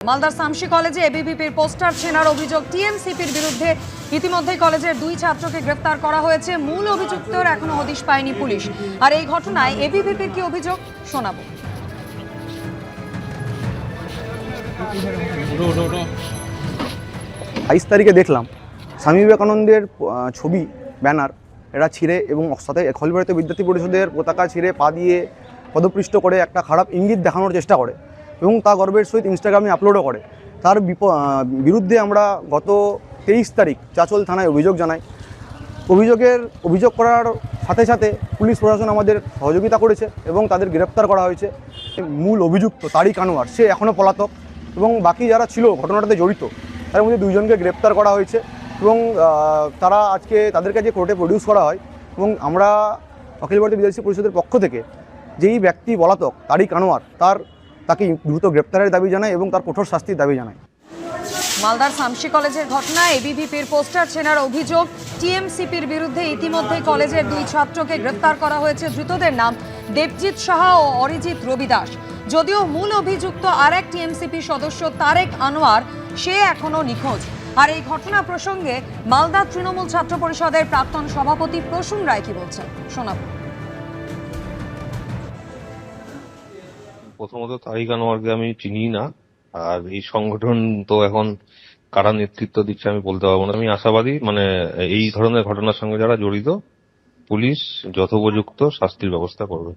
মালদার সামশি কলেজে এবিভিপির পোস্টার ছেঁড়ার অভিযোগ টিএমসিপির বিরুদ্ধে। ইতিমধ্যেই কলেজের দুই ছাত্রকে গ্রেফতার করা হয়েছে। মূল অভিযুক্তর এখনো হদিশ পায়নি পুলিশ। আর এই ঘটনায় এবিভিপির কি অভিযোগ শোনাবো। 22 তারিখে দেখলাম স্বামী বিবেকানন্দের ছবি ব্যানার এরা ছিঁড়ে এবং সাথে অখিল ভারতীয় বিদ্যার্থী পরিষদের পতাকা ছিঁড়ে পা দিয়ে পদপৃষ্ট করে একটা খারাপ ইঙ্গিত দেখানোর চেষ্টা করে এবং তা গর্বের সহিত ইনস্টাগ্রামে আপলোডও করে। তার বিরুদ্ধে আমরা গত 23 তারিখ চাঁচল থানায় অভিযোগ জানাই। অভিযোগ করার সাথে সাথে পুলিশ প্রশাসন আমাদের সহযোগিতা করেছে এবং তাদের গ্রেপ্তার করা হয়েছে। মূল অভিযুক্ত তারিক আনোয়ার সে এখনও পলাতক এবং বাকি যারা ছিল ঘটনাটাতে জড়িত তার মধ্যে 2 জনকে গ্রেপ্তার করা হয়েছে এবং তারা আজকে তাদের কাছে কোর্টে প্রডিউস করা হয় এবং আমরা অখিল ভারতীয় বিদ্যার্থী পরিষদের পক্ষ থেকে যেই ব্যক্তি পলাতক তারিক আনোয়ার তাকে দ্রুত গ্রেপ্তারের দাবি জানায় এবং তার কঠোর শাস্তির দাবি জানায়। মালদার সামশি কলেজের ঘটনায় এবিভিপির পোস্টার ছেঁড়ার অভিযোগ টিএমসিপির বিরুদ্ধে। ইতিমধ্যেই কলেজের দুই ছাত্রকে গ্রেফতার করা হয়েছে। ধৃতদের নাম দেবজিৎ সাহা ও অরিজিৎ রবিদাস। যদিও মূল অভিযুক্ত আরেক টিএমসিপি সদস্য তারেক আনোয়ার সে এখনো নিখোঁজ। আর এই ঘটনা প্রসঙ্গে মালদা তৃণমূল ছাত্র পরিষদের প্রাক্তন সভাপতি প্রসূন রায় কি বলছেন শোনাবো। প্রথমত তারিক আনোয়ারকে আমি চিনি না, আর এই সংগঠন তো এখন কারা নেতৃত্ব দিচ্ছে আমি বলতে পারবো না। আমি আশাবাদী এই ধরনের ঘটনার সঙ্গে যারা জড়িত পুলিশ যথোপযুক্ত শাস্তির ব্যবস্থা করবে।